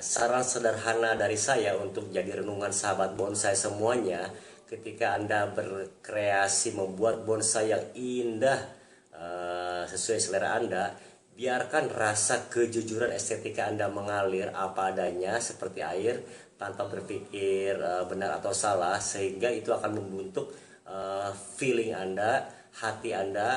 Saran sederhana dari saya untuk jadi renungan sahabat bonsai semuanya, ketika Anda berkreasi membuat bonsai yang indah sesuai selera Anda, biarkan rasa kejujuran estetika Anda mengalir apa adanya seperti air tanpa berpikir benar atau salah, sehingga itu akan membentuk feeling Anda, hati Anda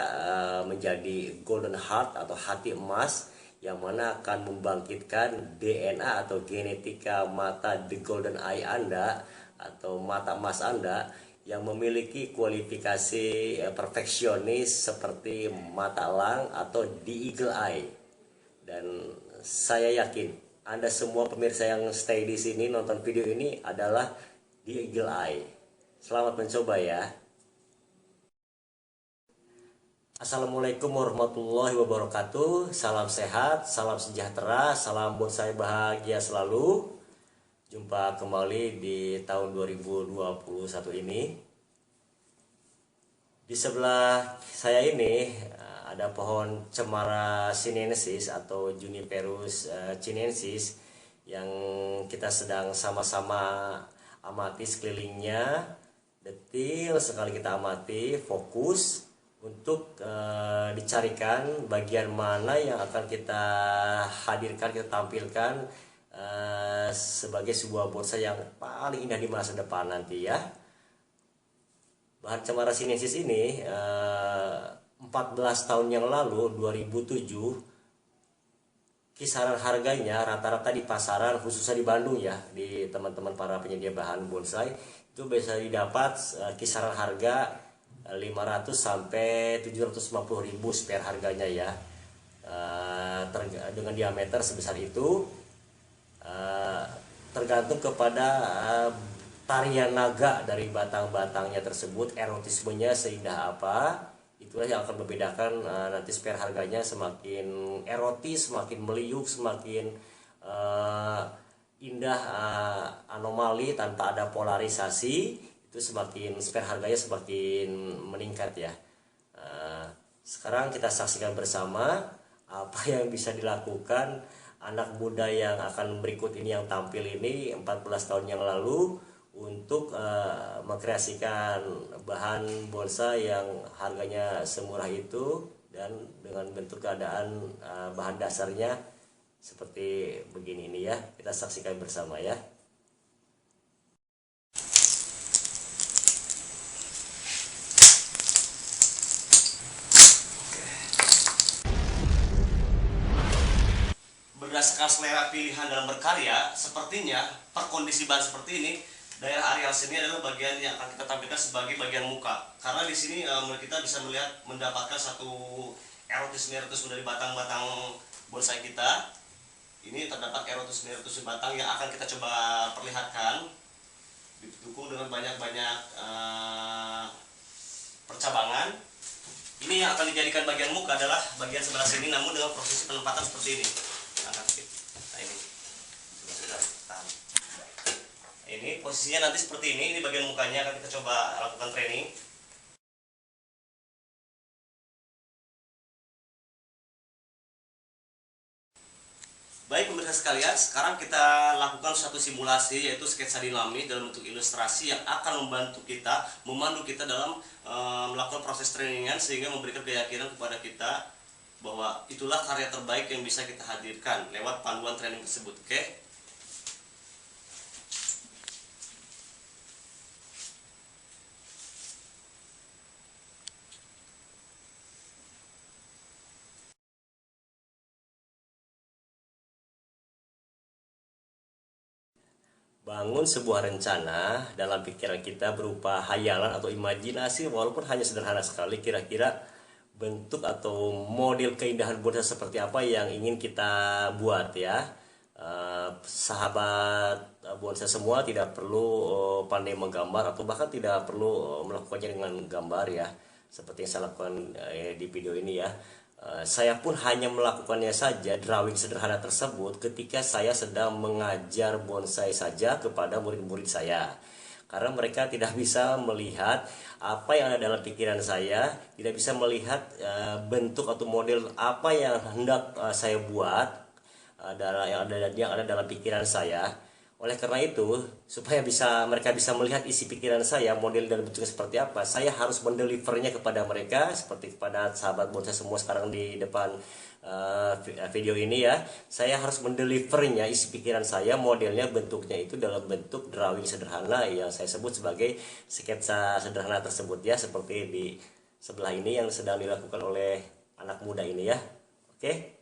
menjadi golden heart atau hati emas, yang mana akan membangkitkan DNA atau genetika mata the golden eye Anda atau mata emas Anda yang memiliki kualifikasi perfeksionis seperti mata elang atau the eagle eye. Dan saya yakin Anda semua pemirsa yang stay di sini nonton video ini adalah the eagle eye. Selamat mencoba ya. Assalamualaikum warahmatullahi wabarakatuh. Salam sehat, salam sejahtera, salam bonsai bahagia selalu. Jumpa kembali di tahun 2021 ini. Di sebelah saya ini ada pohon cemara sinensis atau Juniperus chinensis yang kita sedang sama-sama amati sekelilingnya. Detil sekali kita amati, fokus untuk dicarikan bagian mana yang akan kita hadirkan, kita tampilkan sebagai sebuah bonsai yang paling indah di masa depan nanti ya. Bahan cemara sinensis ini 14 tahun yang lalu, 2007, kisaran harganya rata-rata di pasaran khususnya di Bandung ya, di teman-teman para penyedia bahan bonsai itu bisa didapat kisaran harga 500 sampai 750 ribu spare harganya ya, dengan diameter sebesar itu, tergantung kepada tarian naga dari batang-batangnya tersebut, erotismenya seindah apa. Itulah yang akan membedakan nanti spare harganya semakin erotis, semakin meliuk, semakin indah, anomali tanpa ada polarisasi, itu semakin spare harganya semakin meningkat ya. Sekarang kita saksikan bersama apa yang bisa dilakukan anak muda yang akan berikut ini, yang tampil ini 14 tahun yang lalu, untuk mengkreasikan bahan bonsai yang harganya semurah itu dan dengan bentuk keadaan bahan dasarnya seperti begini ini ya. Kita saksikan bersama ya. Berdasarkan selera pilihan dalam berkarya, sepertinya per kondisi bahan seperti ini, daerah areal sini adalah bagian yang akan kita tampilkan sebagai bagian muka. Karena di sini kita bisa mendapatkan satu erotisme dari batang-batang bonsai kita. Ini terdapat erotisme batang yang akan kita coba perlihatkan, didukung dengan banyak-banyak percabangan. Ini yang akan dijadikan bagian muka adalah bagian sebelah sini, namun dengan posisi penempatan seperti ini. Nah, ini posisinya nanti seperti ini bagian mukanya akan kita coba lakukan training. Baik pemirsa sekalian, sekarang kita lakukan suatu simulasi, yaitu sketsa dinamis dalam bentuk ilustrasi yang akan membantu kita, memandu kita dalam melakukan proses trainingan, sehingga memberikan keyakinan kepada kita bahwa itulah karya terbaik yang bisa kita hadirkan lewat panduan training tersebut. Oke? Bangun sebuah rencana dalam pikiran kita berupa hayalan atau imajinasi, walaupun hanya sederhana sekali, kira-kira bentuk atau model keindahan bonsai seperti apa yang ingin kita buat ya. Sahabat bonsai semua tidak perlu pandai menggambar atau bahkan tidak perlu melakukannya dengan gambar ya, seperti yang saya lakukan di video ini ya. Saya pun hanya melakukannya saja, drawing sederhana tersebut, ketika saya sedang mengajar bonsai saja kepada murid-murid saya. Karena mereka tidak bisa melihat apa yang ada dalam pikiran saya, tidak bisa melihat bentuk atau model apa yang hendak saya buat. yang ada dalam pikiran saya. Oleh karena itu, supaya mereka bisa melihat isi pikiran saya, model dan bentuknya seperti apa, saya harus mendelivernya kepada mereka, seperti kepada sahabat bonsai semua sekarang di depan video ini ya. Saya harus mendelivernya, isi pikiran saya, modelnya, bentuknya itu dalam bentuk drawing sederhana yang saya sebut sebagai sketsa sederhana tersebut ya, seperti di sebelah ini yang sedang dilakukan oleh anak muda ini ya. Oke.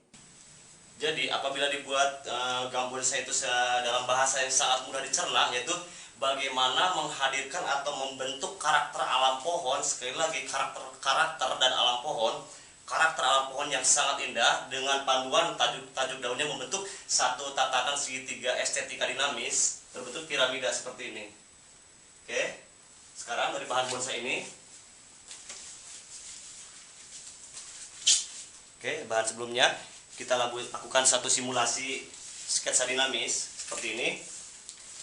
Jadi apabila dibuat gambar bonsai itu dalam bahasa yang sangat mudah dicerna, yaitu bagaimana menghadirkan atau membentuk karakter alam pohon. Sekali lagi, karakter dan alam pohon, karakter alam pohon yang sangat indah dengan panduan tajuk daunnya membentuk satu tatanan segitiga estetika dinamis berbentuk piramida seperti ini. Oke, sekarang dari bahan bonsai ini, bahan sebelumnya kita lakukan satu simulasi sketsa dinamis seperti ini.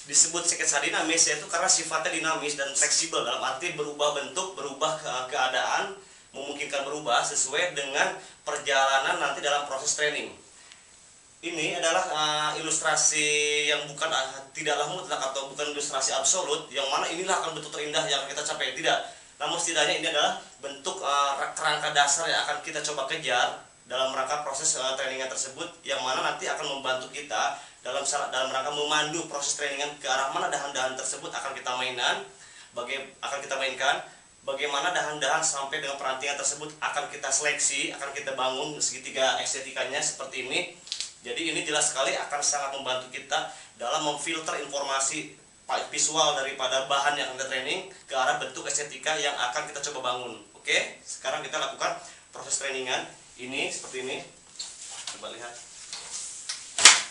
Disebut sketsa dinamis yaitu karena sifatnya dinamis dan fleksibel, dalam arti berubah bentuk, berubah keadaan, memungkinkan berubah sesuai dengan perjalanan nanti dalam proses training. Ini adalah ilustrasi yang tidaklah mutlak atau bukan ilustrasi absolut, yang mana inilah akan bentuk terindah yang kita capai, tidak. Namun setidaknya ini adalah bentuk kerangka dasar yang akan kita coba kejar dalam rangka proses trainingan tersebut, yang mana nanti akan membantu kita dalam rangka memandu proses trainingan ke arah mana dahan-dahan tersebut akan kita mainkan, bagaimana dahan-dahan sampai dengan perantingan tersebut akan kita seleksi, akan kita bangun segitiga estetikanya seperti ini. Jadi ini jelas sekali akan sangat membantu kita dalam memfilter informasi visual daripada bahan yang akan kita training ke arah bentuk estetika yang akan kita coba bangun. Oke, sekarang kita lakukan proses trainingan ini seperti ini. Coba lihat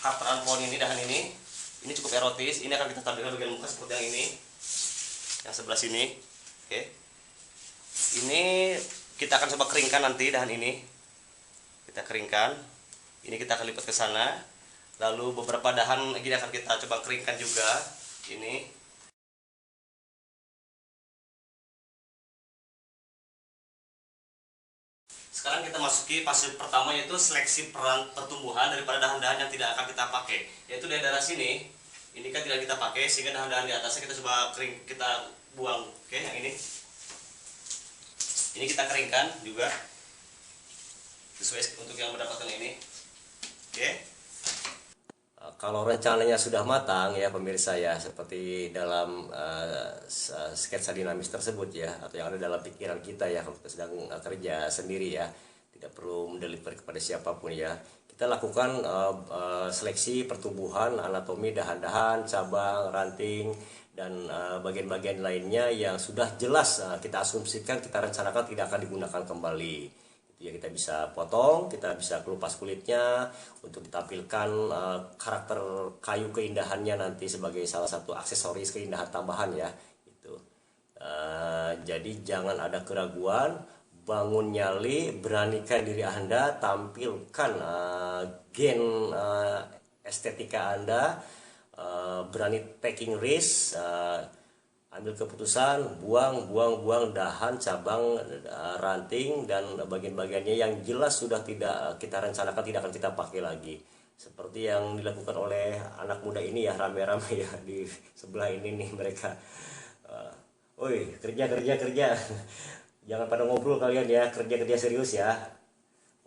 karakter pohon ini, dahan ini cukup erotis. Ini akan kita tampilkan bagian muka seperti yang ini, yang sebelah sini. Oke, ini kita akan coba keringkan nanti dahan ini. Kita keringkan. Ini kita akan lipat ke sana. Lalu beberapa dahan lagi akan kita coba keringkan juga. Ini. Sekarang kita masuki fase pertama, yaitu seleksi pertumbuhan daripada dahan-dahan yang tidak akan kita pakai, yaitu dari daerah sini. Ini kan tidak kita pakai, sehingga dahan-dahan di atasnya kita coba kita buang. Oke, yang ini kita keringkan juga sesuai untuk yang mendapatkan ini. Oke. Kalau rencananya sudah matang ya pemirsa ya, seperti dalam sketsa dinamis tersebut ya, atau yang ada dalam pikiran kita ya, kalau kita sedang kerja sendiri ya, tidak perlu mendeliver kepada siapapun ya. Kita lakukan seleksi pertumbuhan, anatomi dahan-dahan, cabang, ranting, dan bagian-bagian lainnya yang sudah jelas kita asumsikan, kita rencanakan tidak akan digunakan kembali. Ya, kita bisa potong, kita bisa kelupas kulitnya untuk ditampilkan karakter kayu keindahannya nanti sebagai salah satu aksesoris keindahan tambahan ya. Itu. Jadi jangan ada keraguan, bangun nyali, beranikan diri Anda, tampilkan gen estetika Anda, berani taking risk, ambil keputusan, buang dahan, cabang, ranting, dan bagian-bagiannya yang jelas sudah tidak kita rencanakan tidak akan kita pakai lagi. Seperti yang dilakukan oleh anak muda ini ya, rame-rame ya di sebelah ini nih mereka. Woi, kerja. Jangan pada ngobrol kalian ya, kerja serius ya.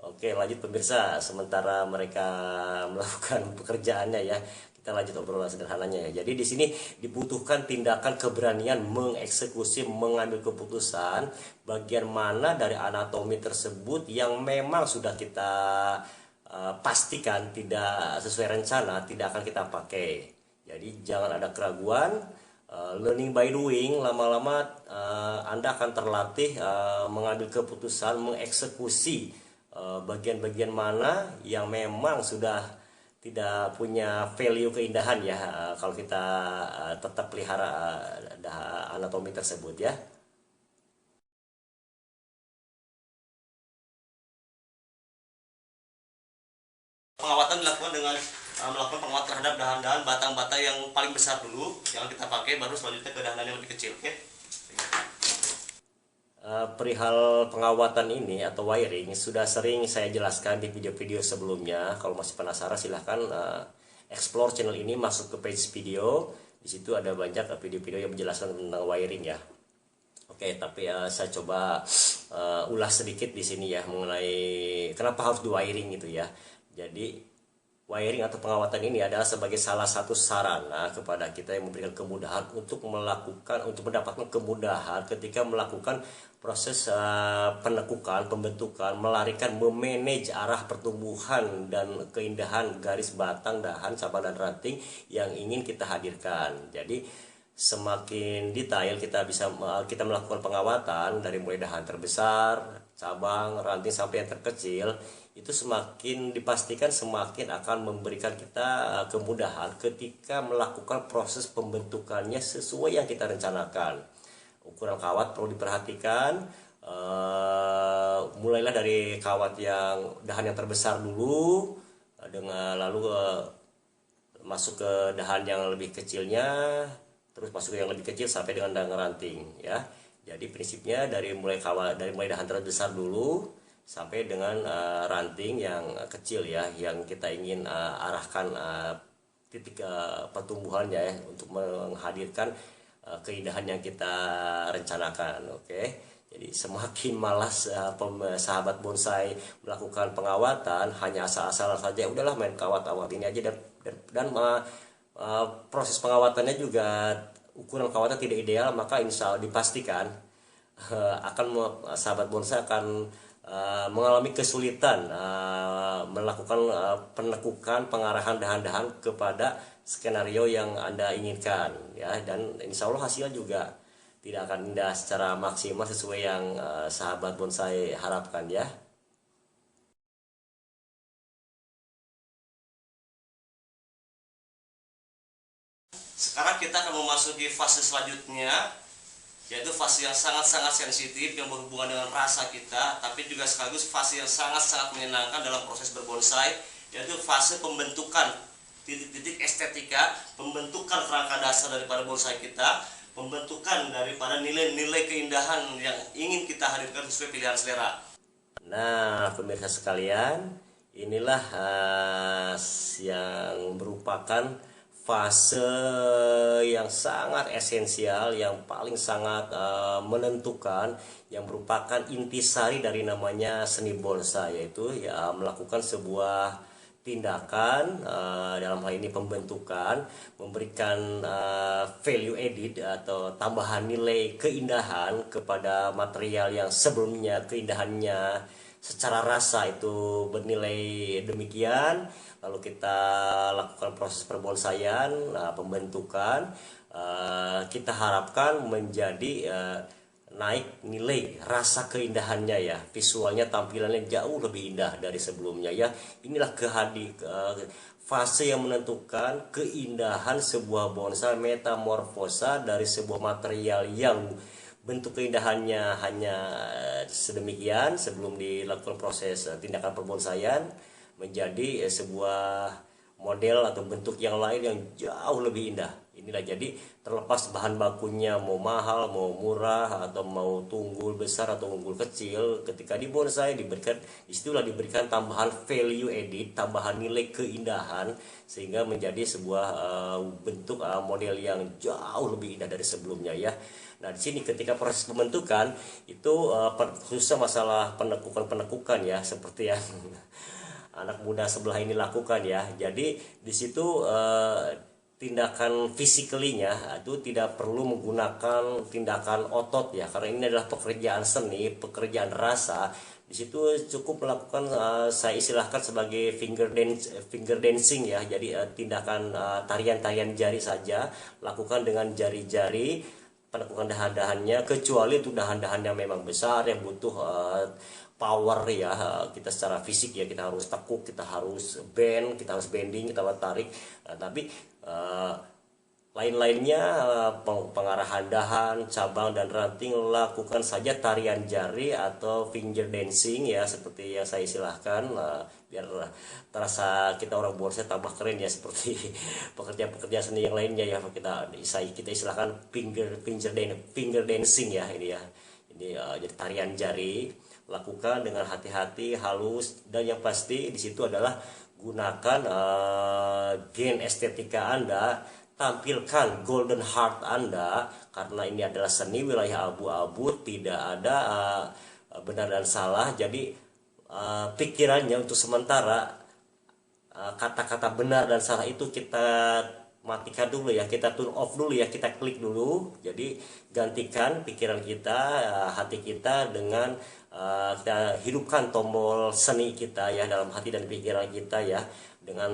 Oke, lanjut pemirsa, sementara mereka melakukan pekerjaannya ya, kita lanjut obrolan sederhananya ya. Jadi di sini dibutuhkan tindakan keberanian mengeksekusi, mengambil keputusan bagian mana dari anatomi tersebut yang memang sudah kita pastikan tidak sesuai rencana, tidak akan kita pakai. Jadi jangan ada keraguan, learning by doing, lama-lama Anda akan terlatih mengambil keputusan, mengeksekusi bagian-bagian mana yang memang sudah tidak punya value keindahan ya, kalau kita tetap pelihara anatomi tersebut ya. Pengawatan dilakukan dengan melakukan pengawasan terhadap dahan-dahan batang-batang yang paling besar dulu yang kita pakai, baru selanjutnya ke dahan-dahan yang lebih kecil. Oke. Perihal pengawatan ini atau wiring sudah sering saya jelaskan di video-video sebelumnya. Kalau masih penasaran silahkan explore channel ini, masuk ke page video. Di situ ada banyak video-video yang menjelaskan tentang wiring ya. Oke, tapi saya coba ulas sedikit di sini ya mengenai kenapa harus di wiring gitu ya. Jadi wiring atau pengawatan ini adalah sebagai salah satu sarana kepada kita yang memberikan kemudahan untuk mendapatkan kemudahan ketika melakukan proses penekukan, pembentukan, melarikan, memanage arah pertumbuhan dan keindahan garis batang, dahan, cabang dan ranting yang ingin kita hadirkan. Jadi semakin detail kita melakukan pengawatan dari mulai dahan terbesar, cabang, ranting sampai yang terkecil, itu semakin dipastikan semakin akan memberikan kita kemudahan ketika melakukan proses pembentukannya sesuai yang kita rencanakan. Ukuran kawat perlu diperhatikan, mulailah dari kawat yang dahan yang terbesar dulu, dengan lalu masuk ke dahan yang lebih kecilnya, terus masuk ke yang lebih kecil sampai dengan dahan ranting ya. Jadi prinsipnya dari mulai dahan terbesar dulu sampai dengan ranting yang kecil ya, yang kita ingin arahkan titik pertumbuhannya ya, untuk menghadirkan keindahan yang kita rencanakan. Oke, jadi semakin malas sahabat bonsai melakukan pengawatan, hanya asal-asalan saja, udahlah main kawat ini aja, dan proses pengawatannya juga ukuran kawatnya tidak ideal, maka insya Allah dipastikan sahabat bonsai akan mengalami kesulitan melakukan penekukan, pengarahan dahan-dahan kepada skenario yang Anda inginkan ya, dan insya Allah hasilnya juga tidak akan indah secara maksimal sesuai yang sahabat bonsai harapkan ya. Sekarang kita akan memasuki fase selanjutnya, yaitu fase yang sangat-sangat sensitif yang berhubungan dengan rasa kita, tapi juga sekaligus fase yang sangat-sangat menyenangkan dalam proses berbonsai, yaitu fase pembentukan titik-titik estetika, pembentukan kerangka dasar daripada bonsai kita, pembentukan daripada nilai-nilai keindahan yang ingin kita hadirkan sesuai pilihan selera. Nah, pemirsa sekalian, inilah yang merupakan fase yang sangat esensial, yang paling sangat menentukan, yang merupakan intisari dari namanya seni bonsai, yaitu ya melakukan sebuah tindakan, dalam hal ini pembentukan, memberikan value added atau tambahan nilai keindahan kepada material yang sebelumnya keindahannya secara rasa itu bernilai demikian. Lalu kita lakukan proses perbonsaian, pembentukan, kita harapkan menjadi naik nilai rasa keindahannya ya, visualnya, tampilannya jauh lebih indah dari sebelumnya ya. Inilah fase yang menentukan keindahan sebuah bonsai, metamorfosa dari sebuah material yang bentuk keindahannya hanya sedemikian sebelum dilakukan proses tindakan perbonsaian, menjadi sebuah model atau bentuk yang lain yang jauh lebih indah. Inilah, jadi terlepas bahan bakunya mau mahal, mau murah, atau mau tunggul besar atau tunggul kecil, ketika di bonsai disitulah diberikan tambahan value added, tambahan nilai keindahan, sehingga menjadi sebuah bentuk model yang jauh lebih indah dari sebelumnya ya. Nah, di sini ketika proses pembentukan itu khususnya masalah penekukan ya, seperti yang anak muda sebelah ini lakukan ya. Jadi di situ tindakan physically-nya itu tidak perlu menggunakan tindakan otot ya, karena ini adalah pekerjaan seni, pekerjaan rasa. Di situ cukup melakukan saya istilahkan sebagai finger dancing ya. Jadi tindakan tarian-tarian jari saja, lakukan dengan jari-jari, penekukan dahan-dahannya, kecuali itu dahan-dahan yang memang besar yang butuh power ya, kita secara fisik ya, kita harus tekuk, kita harus bend, kita harus bending, kita harus tarik. Tapi lain-lainnya, pengarahan dahan, cabang dan ranting, lakukan saja tarian jari atau finger dancing ya, seperti yang saya istilahkan, biar terasa kita orang bonsai tambah keren ya, seperti pekerja-pekerja seni yang lainnya ya. Kita istilahkan finger dancing ya, ini ya. Jadi tarian jari, lakukan dengan hati-hati, halus, dan yang pasti di situ adalah gunakan gen estetika Anda, tampilkan golden heart Anda, karena ini adalah seni wilayah abu-abu, tidak ada benar dan salah. Jadi pikirannya untuk sementara, kata-kata benar dan salah itu kita matikan dulu ya, kita turn off dulu ya, kita klik dulu. Jadi gantikan pikiran kita, hati kita dengan kita hidupkan tombol seni kita ya dalam hati dan pikiran kita ya, dengan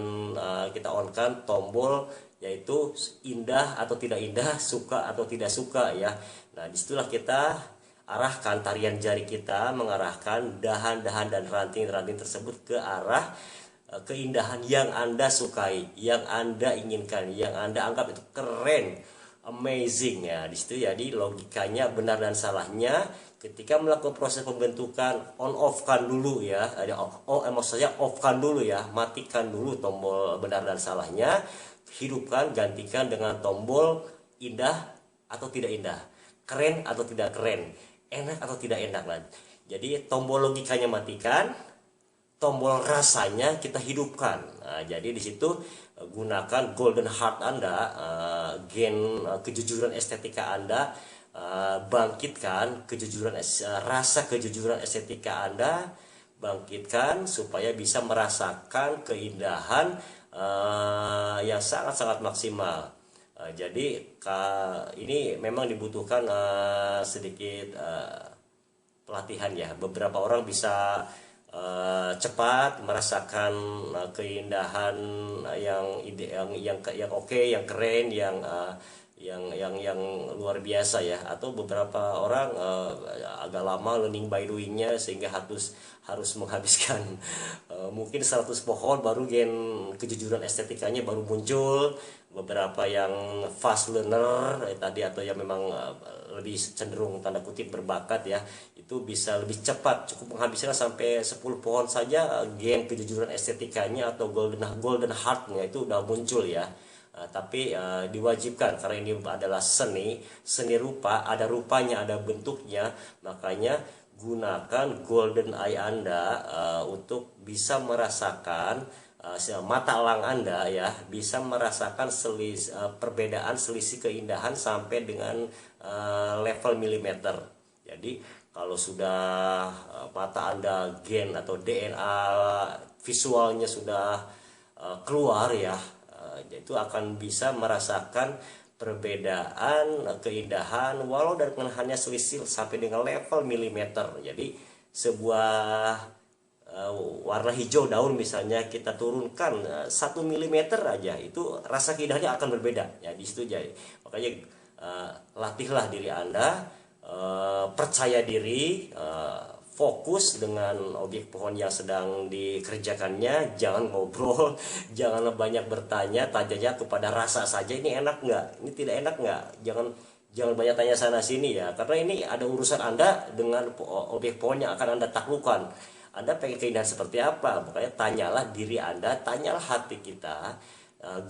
kita on-kan tombol yaitu indah atau tidak indah, suka atau tidak suka ya. Nah, disitulah kita arahkan tarian jari kita, mengarahkan dahan-dahan dan ranting-ranting tersebut ke arah keindahan yang Anda sukai, yang Anda inginkan, yang Anda anggap itu keren, amazing ya. Di situ jadi logikanya benar dan salahnya ketika melakukan proses pembentukan, on off kan dulu ya. Maksudnya off kan dulu ya, matikan dulu tombol benar dan salahnya, hidupkan, gantikan dengan tombol indah atau tidak indah, keren atau tidak keren, enak atau tidak enak lah. Jadi tombol logikanya matikan, tombol rasanya kita hidupkan. Nah, jadi di situ gunakan golden heart Anda, gen kejujuran estetika Anda, bangkitkan kejujuran, rasa kejujuran estetika Anda, bangkitkan supaya bisa merasakan keindahan yang sangat-sangat maksimal. Jadi ini memang dibutuhkan sedikit pelatihan ya. Beberapa orang bisa cepat merasakan keindahan yang oke, yang keren, yang luar biasa ya. Atau beberapa orang agak lama learning by doing-nya sehingga harus menghabiskan mungkin 100 pohon baru gen kejujuran estetikanya baru muncul. Beberapa yang fast learner tadi, atau yang memang lebih cenderung tanda kutip berbakat ya, itu bisa lebih cepat, cukup menghabiskan sampai 10 pohon saja gen kejujuran estetikanya atau golden heart-nya itu udah muncul ya. Tapi diwajibkan karena ini adalah seni rupa, ada rupanya, ada bentuknya, makanya gunakan golden eye Anda untuk bisa merasakan mata elang Anda ya, bisa merasakan perbedaan selisih keindahan sampai dengan level milimeter. Jadi kalau sudah mata Anda gen atau DNA visualnya sudah keluar ya, itu akan bisa merasakan perbedaan keindahan walau dengan hanya selisih sampai dengan level milimeter. Jadi sebuah warna hijau daun misalnya kita turunkan 1 mm aja, itu rasa keindahannya akan berbeda ya di situ. Jadi makanya latihlah diri Anda, percaya diri, fokus dengan objek pohon yang sedang dikerjakannya, jangan ngobrol, jangan banyak bertanya, tanyanya kepada rasa saja, ini enak nggak, ini tidak enak nggak, jangan banyak tanya sana sini ya, karena ini ada urusan Anda dengan objek pohon yang akan Anda taklukkan. Anda pengen keindahan seperti apa? Makanya tanyalah diri Anda, tanyalah hati kita,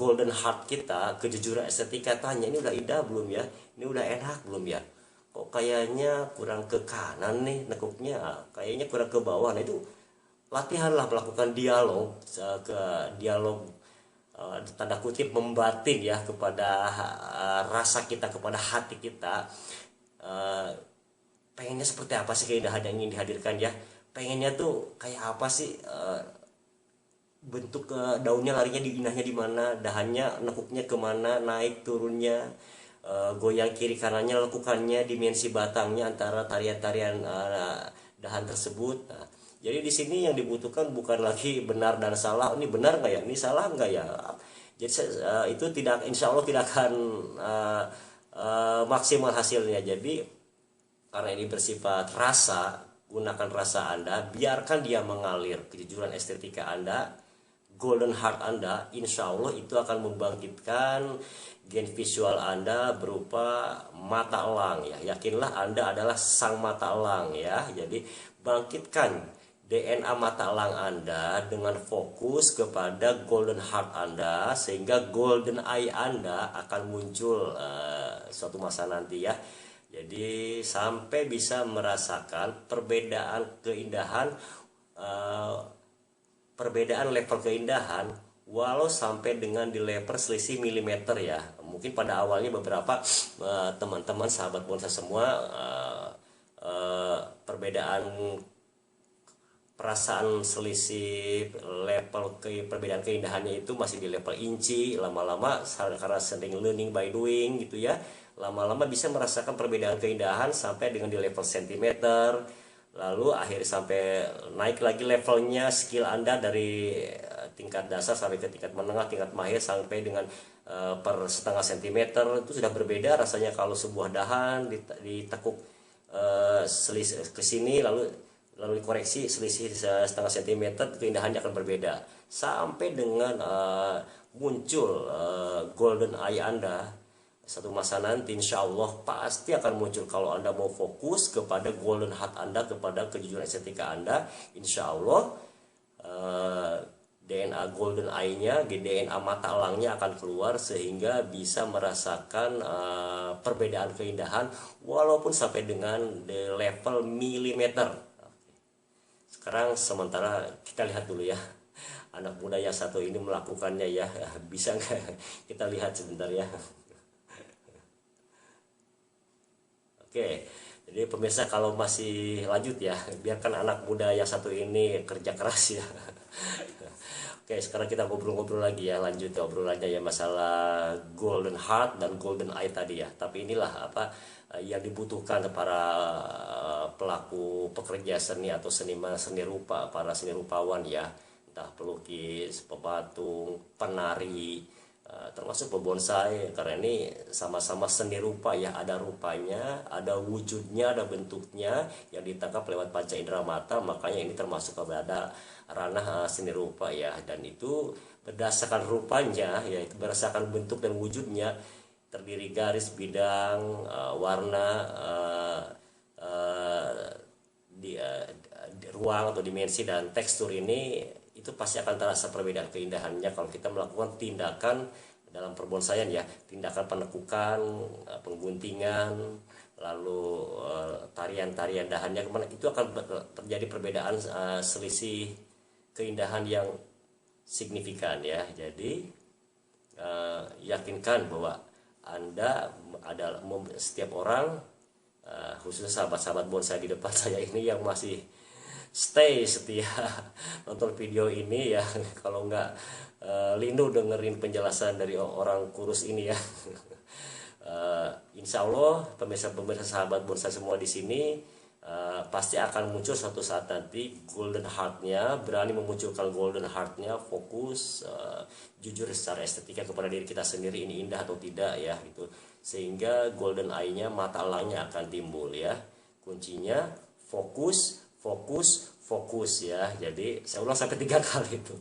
golden heart kita, kejujuran estetika, tanya ini udah indah belum ya? Ini udah enak belum ya? Kok kayaknya kurang ke kanan nih nekuknya, kayaknya kurang ke bawah. Nah itu latihanlah melakukan dialog, tanda kutip membatin ya kepada rasa kita, kepada hati kita. Pengennya seperti apa sih keindahan yang ingin dihadirkan ya? Pengennya tuh kayak apa sih, bentuk daunnya larinya indahnya di mana, dahannya nekuknya kemana, naik turunnya, goyang kiri kanannya, lekukannya, dimensi batangnya antara tarian-tarian dahan tersebut. Nah, jadi di sini yang dibutuhkan bukan lagi benar dan salah, ini benar nggak ya, ini salah nggak ya. Jadi itu tidak, insya Allah tidak akan maksimal hasilnya. Jadi karena ini bersifat rasa, gunakan rasa Anda, biarkan dia mengalir. Kejujuran estetika Anda, golden heart Anda, insya Allah itu akan membangkitkan gen visual Anda berupa mata elang ya. Yakinlah Anda adalah sang mata elang ya. Jadi bangkitkan DNA mata elang Anda dengan fokus kepada golden heart Anda, sehingga golden eye Anda akan muncul suatu masa nanti ya. Jadi sampai bisa merasakan perbedaan keindahan, eh, perbedaan level keindahan, walau sampai dengan di level selisih milimeter ya. Mungkin pada awalnya beberapa teman-teman sahabat bonsai semua, perbedaan perasaan selisih level perbedaan keindahannya itu masih di level inci. Lama-lama karena sering learning by doing gitu ya, lama-lama bisa merasakan perbedaan keindahan sampai dengan di level sentimeter, lalu akhirnya sampai naik lagi levelnya skill Anda dari tingkat dasar sampai ke tingkat menengah, tingkat mahir sampai dengan per setengah sentimeter. Itu sudah berbeda rasanya kalau sebuah dahan ditekuk selisih ke sini, lalu dikoreksi selisih setengah sentimeter, keindahannya akan berbeda sampai dengan muncul golden eye Anda. Satu masa nanti insya Allah pasti akan muncul. Kalau Anda mau fokus kepada golden heart Anda, kepada kejujuran estetika Anda, insya Allah DNA golden eye-nya, DNA mata elangnya akan keluar sehingga bisa merasakan perbedaan keindahan walaupun sampai dengan the level milimeter. Sekarang sementara kita lihat dulu ya, anak muda yang satu ini melakukannya ya. Bisa nggak kita lihat sebentar ya. Oke, jadi pemirsa kalau masih lanjut ya, biarkan anak muda yang satu ini kerja keras ya. Oke, sekarang kita ngobrol-ngobrol lagi ya, lanjut obrolannya ya masalah golden heart dan golden eye tadi ya. Tapi inilah apa yang dibutuhkan para pelaku pekerja seni atau seniman seni rupa, para seni rupawan ya, entah pelukis, pepatung, penari, termasuk pebonsai, karena ini sama-sama seni rupa ya, ada rupanya, ada wujudnya, ada bentuknya yang ditangkap lewat panca indera mata. Makanya ini termasuk kepada ranah seni rupa ya, dan itu berdasarkan rupanya ya, itu berdasarkan bentuk dan wujudnya, terdiri garis, bidang, warna, di ruang atau dimensi dan tekstur ini, itu pasti akan terasa perbedaan keindahannya kalau kita melakukan tindakan dalam perbonsaian ya, tindakan penekukan, pengguntingan, lalu tarian-tarian dahannya kemana, itu akan terjadi perbedaan selisih keindahan yang signifikan ya. Jadi yakinkan bahwa Anda adalah setiap orang, khususnya sahabat-sahabat bonsai di depan saya ini yang masih stay setia nonton video ini ya. Kalau nggak lindu dengerin penjelasan dari orang kurus ini ya. Insya Allah pemirsa-pemirsa sahabat bonsai semua di sini pasti akan muncul suatu saat nanti golden heartnya, berani memunculkan golden heartnya, fokus, jujur secara estetika kepada diri kita sendiri, ini indah atau tidak ya gitu, sehingga golden eye-nya, mata elangnya akan timbul ya. Kuncinya fokus, fokus, fokus ya. Jadi saya ulang sampai 3 kali itu.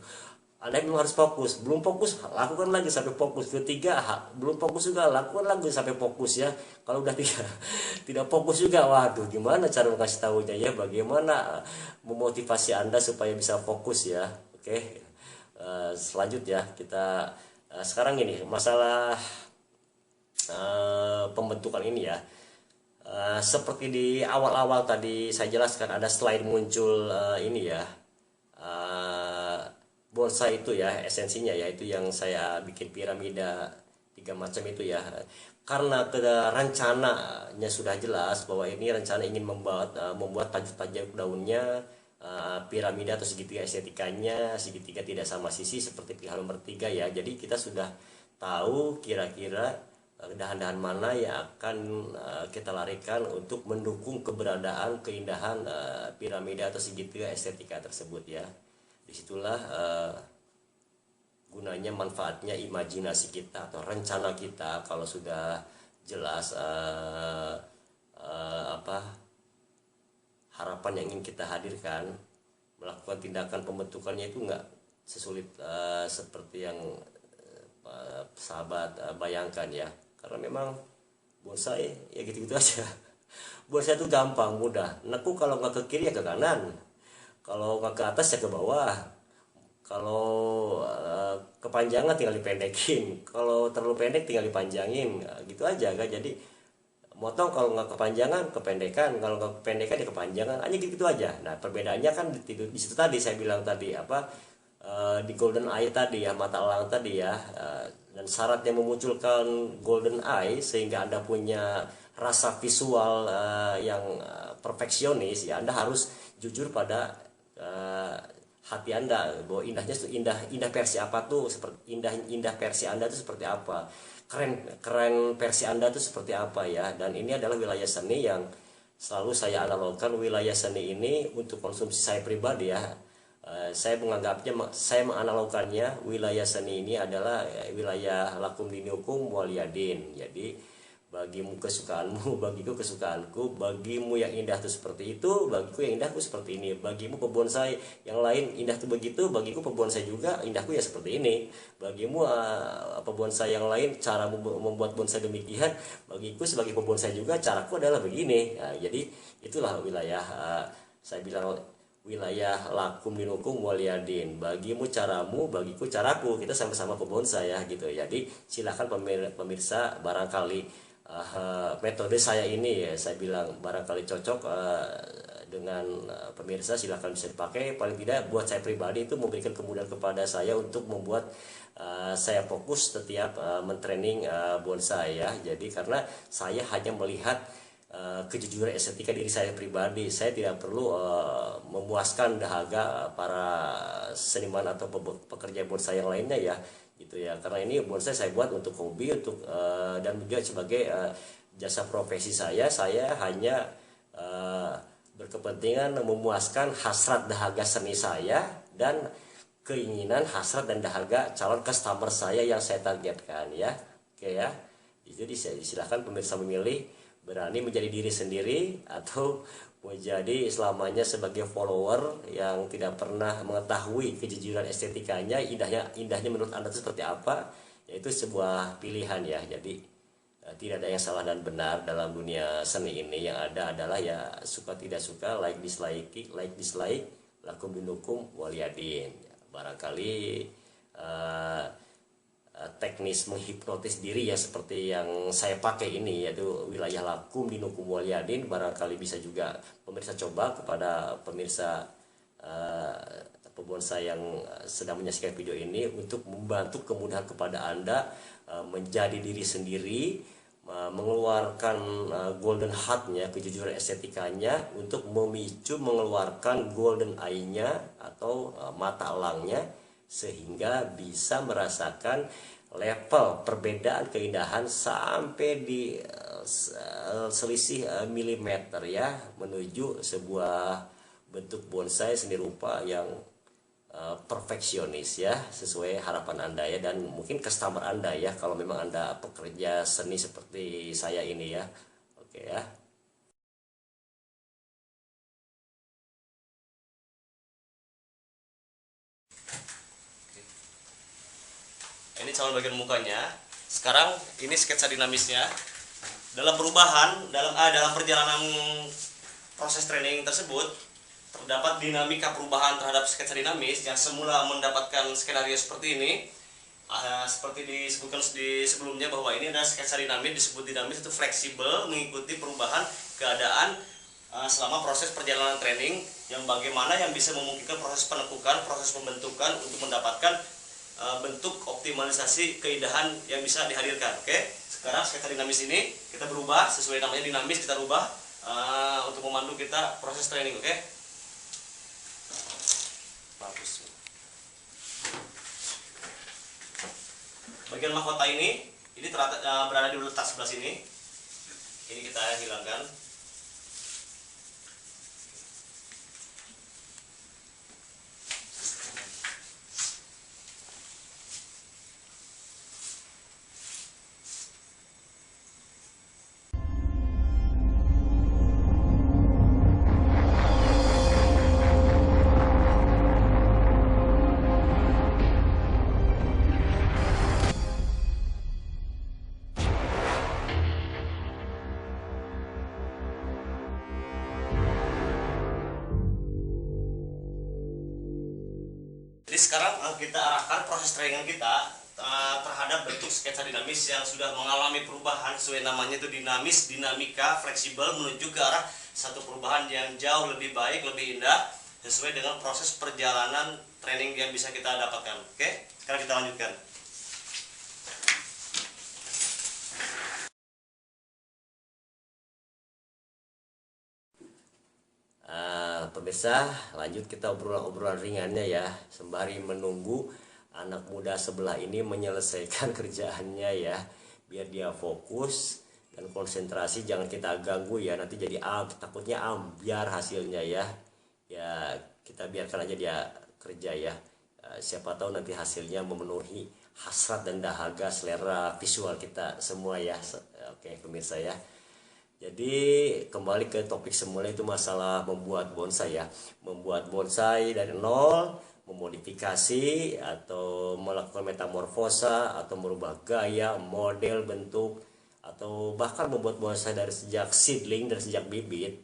Anda memang harus fokus, belum fokus lakukan lagi sampai fokus, ketiga belum fokus juga lakukan lagi sampai fokus ya. Kalau udah tidak fokus juga, waduh gimana cara mengasih tahunya ya, bagaimana memotivasi Anda supaya bisa fokus ya. Oke, selanjutnya kita sekarang ini masalah pembentukan ini ya. Seperti di awal-awal tadi saya jelaskan, ada slide muncul ini ya, bonsai itu ya esensinya, yaitu yang saya bikin piramida 3 macam itu ya. Karena rencananya sudah jelas bahwa ini rencana ingin membuat tajuk-tajuk daunnya piramida atau segitiga estetikanya, segitiga tidak sama sisi seperti pilihan nomor 3 ya. Jadi kita sudah tahu kira-kira dahan-dahan mana yang akan kita larikan untuk mendukung keberadaan keindahan piramida atau segitiga estetika tersebut ya. Disitulah gunanya, manfaatnya imajinasi kita atau rencana kita. Kalau sudah jelas harapan yang ingin kita hadirkan, melakukan tindakan pembentukannya itu enggak sesulit seperti yang sahabat bayangkan ya. Karena memang bonsai ya gitu-gitu aja. Bonsai itu gampang, mudah. Nekuk kalau nggak ke kiri ya ke kanan, kalau nggak ke atas ya ke bawah, kalau kepanjangan tinggal dipendekin, kalau terlalu pendek tinggal dipanjangin, gitu aja kan. Jadi motong, kalau nggak kepanjangan kependekan, kalau nggak kependekan ya kepanjangan, hanya gitu aja. Nah perbedaannya kan di situ tadi saya bilang tadi apa, di golden eye tadi ya, mata elang tadi ya, dan syarat yang memunculkan golden eye sehingga Anda punya rasa visual yang perfeksionis ya, Anda harus jujur pada hati Anda bahwa indahnya itu indah versi apa tuh, seperti indah versi Anda itu seperti apa, keren versi Anda itu seperti apa ya. Dan ini adalah wilayah seni yang selalu saya analogkan. Wilayah seni ini untuk konsumsi saya pribadi ya, saya menganggapnya, saya menganalogkannya, wilayah seni ini adalah wilayah lakum dinukum waliyadin. Jadi bagimu kesukaanmu, bagiku kesukaanku, bagimu yang indah itu seperti itu, bagiku yang indahku seperti ini, bagimu pebonsai yang lain indah tuh begitu, bagiku pebonsai juga indahku ya seperti ini, bagimu pebonsai yang lain cara membuat bonsai demikian, bagiku sebagai pebonsai juga caraku adalah begini. Nah, jadi itulah wilayah saya bilang wilayah lakum dinukum waliyadin, bagimu caramu, bagiku caraku, kita sama-sama pebonsai ya gitu. Jadi silakan pemirsa, barangkali metode saya ini ya, saya bilang barangkali cocok dengan pemirsa, silahkan bisa dipakai. Paling tidak buat saya pribadi itu memberikan kemudahan kepada saya untuk membuat saya fokus setiap mentraining bonsai ya. Jadi karena saya hanya melihat kejujuran estetika diri saya pribadi, saya tidak perlu memuaskan dahaga para seniman atau pekerja bonsai yang lainnya ya gitu ya. Karena ini bonsai saya buat untuk hobi, untuk dan juga sebagai jasa profesi saya hanya berkepentingan memuaskan hasrat dahaga seni saya dan keinginan, hasrat dan dahaga calon customer saya yang saya targetkan ya. Oke ya, jadi silahkan pemirsa memilih, berani menjadi diri sendiri atau menjadi selamanya sebagai follower yang tidak pernah mengetahui kejujuran estetikanya, indahnya menurut Anda itu seperti apa. Yaitu sebuah pilihan ya. Jadi tidak ada yang salah dan benar dalam dunia seni ini. Yang ada adalah ya suka tidak suka, like dislike, lakum dinukum waliyadin. Barangkali teknis menghipnotis diri ya seperti yang saya pakai ini, yaitu wilayah lakum dinukum waliyadin, barangkali bisa juga pemirsa coba. Kepada pemirsa pebonsai yang sedang menyaksikan video ini, untuk membantu kemudahan kepada Anda menjadi diri sendiri, mengeluarkan golden heart-nya, kejujuran estetikanya, untuk memicu mengeluarkan golden eye-nya atau mata elangnya, sehingga bisa merasakan level perbedaan keindahan sampai di selisih milimeter ya, menuju sebuah bentuk bonsai seni rupa yang perfeksionis ya, sesuai harapan Anda ya, dan mungkin customer Anda ya, kalau memang Anda pekerja seni seperti saya ini ya. Oke ya. Ini calon bagian mukanya. Sekarang ini sketsa dinamisnya. Dalam perjalanan proses training tersebut terdapat dinamika perubahan terhadap sketsa dinamis yang semula mendapatkan skenario seperti ini. Seperti disebutkan di sebelumnya bahwa ini adalah sketsa dinamis. Disebut dinamis itu fleksibel, mengikuti perubahan keadaan selama proses perjalanan training, yang bagaimana yang bisa memungkinkan proses penekukan, proses pembentukan untuk mendapatkan bentuk optimalisasi keindahan yang bisa dihadirkan. Oke, sekarang sketsa dinamis ini kita berubah sesuai namanya dinamis, kita rubah untuk memandu kita proses training. Oke, bagus. Bagian mahkota ini berada di letak sebelah sini. Ini kita hilangkan. Jadi sekarang kita arahkan proses training kita terhadap bentuk sketsa dinamis yang sudah mengalami perubahan sesuai namanya itu dinamis, dinamika, fleksibel menuju ke arah satu perubahan yang jauh lebih baik, lebih indah sesuai dengan proses perjalanan training yang bisa kita dapatkan. Oke, sekarang kita lanjutkan. Pemirsa, lanjut kita obrolan-obrolan ringannya ya, sembari menunggu anak muda sebelah ini menyelesaikan kerjaannya ya, biar dia fokus dan konsentrasi, jangan kita ganggu ya, nanti jadi takutnya ambiar hasilnya ya. Ya kita biarkan aja dia kerja ya. Siapa tahu nanti hasilnya memenuhi hasrat dan dahaga selera visual kita semua ya. Oke pemirsa ya. Jadi kembali ke topik semula, itu masalah membuat bonsai ya. Membuat bonsai dari nol, memodifikasi atau melakukan metamorfosa atau merubah gaya, model, bentuk, atau bahkan membuat bonsai dari sejak seedling, dari sejak bibit,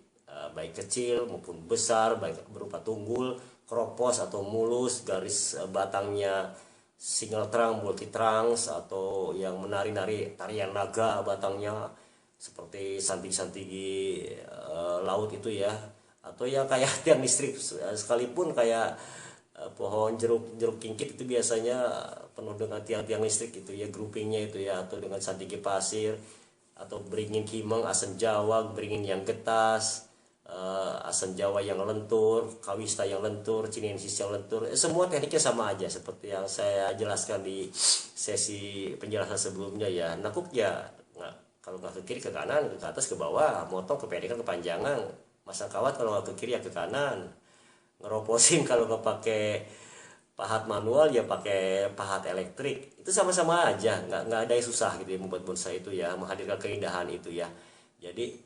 baik kecil maupun besar, baik berupa tunggul, kropos atau mulus, garis batangnya single trunk, multi trunks, atau yang menari-nari tarian naga batangnya seperti santing-santing laut itu ya, atau yang kayak tiang listrik sekalipun, kayak pohon jeruk kingkit itu biasanya penuh dengan tiang-tiang listrik itu ya, groupingnya itu ya, atau dengan santingi pasir, atau beringin kimeng, asen Jawa, beringin yang getas, asen Jawa yang lentur, kawista yang lentur, cinensis yang lentur, semua tekniknya sama aja seperti yang saya jelaskan di sesi penjelasan sebelumnya ya. Nakuk ya kalau nggak ke kiri ke kanan, ke atas ke bawah, motong kependekan kepanjangan, masang kawat kalau nggak ke kiri ya ke kanan, ngeroposin kalau nggak pakai pahat manual ya pakai pahat elektrik, itu sama-sama aja, nggak ada yang susah gitu ya membuat bonsai itu ya, menghadirkan keindahan itu ya. Jadi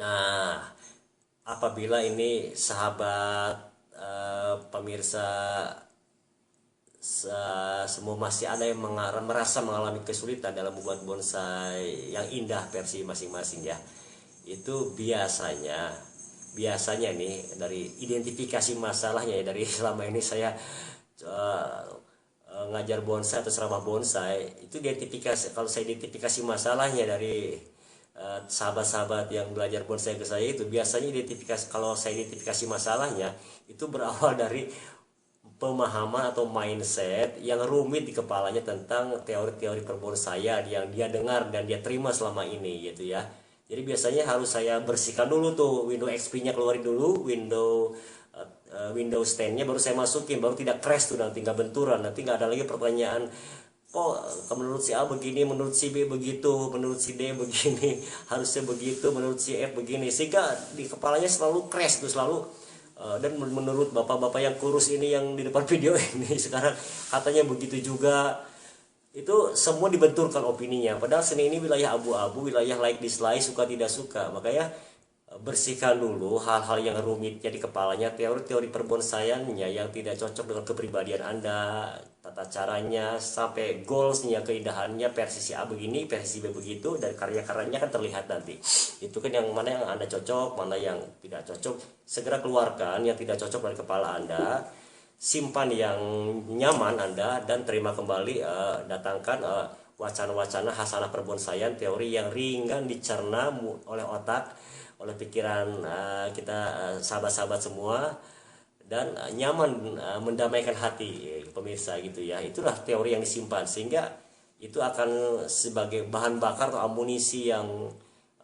nah, apabila ini sahabat pemirsa semua masih ada yang merasa mengalami kesulitan dalam membuat bonsai yang indah versi masing-masing ya, itu biasanya nih dari identifikasi masalahnya ya, dari selama ini saya ngajar bonsai atau ceramah bonsai, itu identifikasi, kalau saya identifikasi masalahnya dari sahabat-sahabat yang belajar bonsai ke saya, itu biasanya identifikasi, kalau saya identifikasi masalahnya itu berawal dari pemahaman atau mindset yang rumit di kepalanya tentang teori-teori perbonsaian yang dia dengar dan dia terima selama ini gitu ya. Jadi biasanya harus saya bersihkan dulu tuh Windows XP-nya, keluarin dulu Windows 10-nya, baru saya masukin, baru tidak crash tuh, nanti nggak benturan, nanti nggak ada lagi pertanyaan kok menurut si A begini, menurut si B begitu, menurut si D begini, harusnya begitu, menurut si F begini, sehingga di kepalanya selalu crash tuh, selalu dan menurut bapak-bapak yang kurus ini yang di depan video ini sekarang katanya begitu juga, itu semua dibenturkan opininya, padahal seni ini wilayah abu-abu, wilayah like dislike, suka tidak suka. Makanya bersihkan dulu hal-hal yang rumitnya di kepalanya, teori-teori perbonsaiannya yang tidak cocok dengan kepribadian Anda, tata caranya sampai goalsnya, keindahannya, versi si A begini, versi B begitu, dan karya-karyanya kan terlihat nanti. Itu kan yang mana yang Anda cocok, mana yang tidak cocok, segera keluarkan yang tidak cocok dari kepala Anda, simpan yang nyaman Anda, dan terima kembali, datangkan wacana-wacana hasanah perbonsaian, teori yang ringan dicerna oleh otak, oleh pikiran kita sahabat-sahabat semua, dan nyaman, mendamaikan hati pemirsa gitu ya. Itulah teori yang disimpan, sehingga itu akan sebagai bahan bakar atau amunisi yang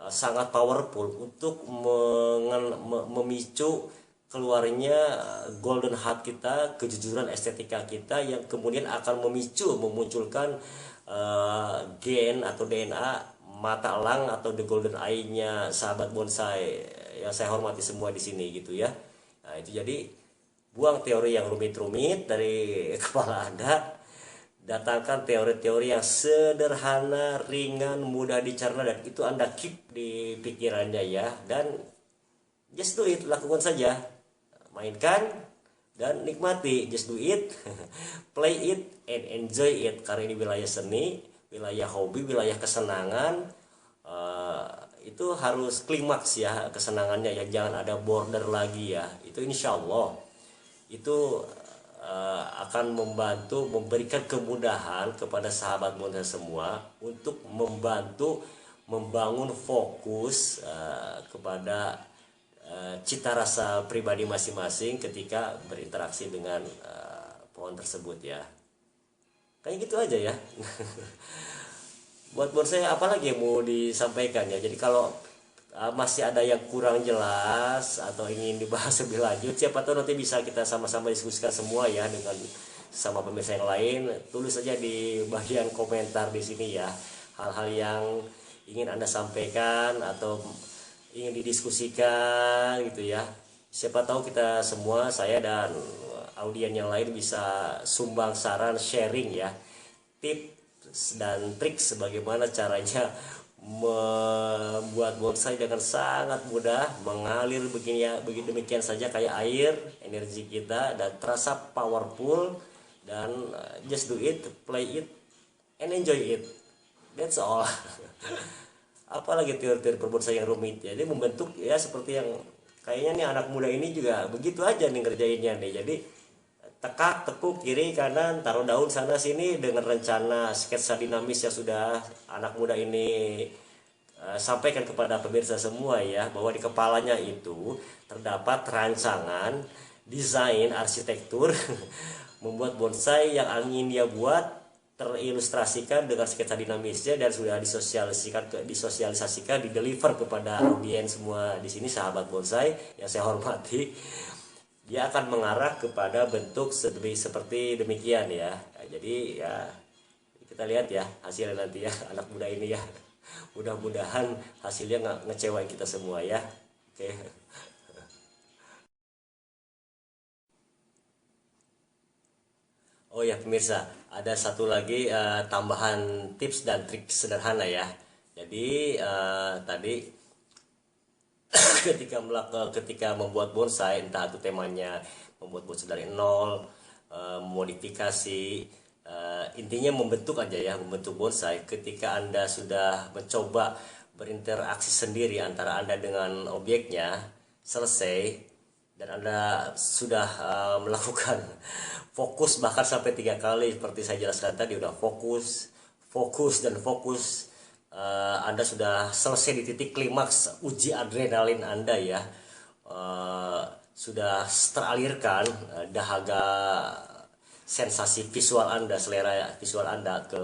sangat powerful untuk memicu keluarnya golden heart kita, kejujuran estetika kita, yang kemudian akan memunculkan gen atau DNA mata elang atau the golden eye-nya sahabat bonsai yang saya hormati semua di sini gitu ya. Nah, itu jadi buang teori yang rumit-rumit dari kepala Anda, datangkan teori-teori yang sederhana, ringan, mudah dicerna, dan itu Anda keep di pikirannya ya, dan just do it, lakukan saja, mainkan dan nikmati, just do it play it and enjoy it, karena ini wilayah seni, wilayah hobi, wilayah kesenangan. Itu harus klimaks ya kesenangannya ya, jangan ada border lagi ya. Itu insya Allah itu akan membantu memberikan kemudahan kepada sahabat bonsai semua untuk membantu membangun fokus kepada cita rasa pribadi masing-masing ketika berinteraksi dengan pohon tersebut ya. Kayak gitu aja ya. Buat bonsai apalagi yang mau disampaikan ya. Jadi kalau masih ada yang kurang jelas atau ingin dibahas lebih lanjut, siapa tahu nanti bisa kita sama-sama diskusikan semua ya dengan sama pemirsa yang lain. Tulis saja di bagian komentar di sini ya, hal-hal yang ingin Anda sampaikan atau ingin didiskusikan gitu ya. Siapa tahu kita semua, saya dan audien yang lain bisa sumbang saran, sharing ya, tips dan trik sebagaimana caranya membuat bonsai dengan sangat mudah, mengalir begini ya, begitu demikian saja kayak air, energi kita dan terasa powerful, dan just do it, play it and enjoy it, that's all. Apalagi teori-teori berbonsai yang rumit, jadi membentuk ya seperti yang kayaknya nih anak muda ini juga begitu aja nih ngerjainnya nih. Jadi tekak tekuk kiri kanan, taruh daun sana sini dengan rencana sketsa dinamis yang sudah anak muda ini sampaikan kepada pemirsa semua ya, bahwa di kepalanya itu terdapat rancangan desain arsitektur membuat bonsai yang ingin dia buat terilustrasikan dengan sketsa dinamisnya dan sudah disosialisasikan, dideliver kepada audiens semua di sini, sahabat bonsai yang saya hormati. Dia akan mengarah kepada bentuk seperti demikian ya. Jadi ya kita lihat ya hasilnya nanti ya, anak muda ini ya. Mudah-mudahan hasilnya nggak ngecewain kita semua ya. Oke. Oh ya pemirsa, ada satu lagi tambahan tips dan trik sederhana ya. Jadi tadi ketika membuat bonsai, entah itu temanya membuat bonsai dari nol, modifikasi, intinya membentuk aja ya, membentuk bonsai. Ketika Anda sudah mencoba berinteraksi sendiri antara Anda dengan objeknya selesai, dan Anda sudah melakukan fokus bahkan sampai 3 kali seperti saya jelaskan tadi, udah fokus, fokus dan fokus. Anda sudah selesai di titik klimaks uji adrenalin Anda ya, sudah teralirkan dahaga sensasi visual Anda, selera visual Anda ke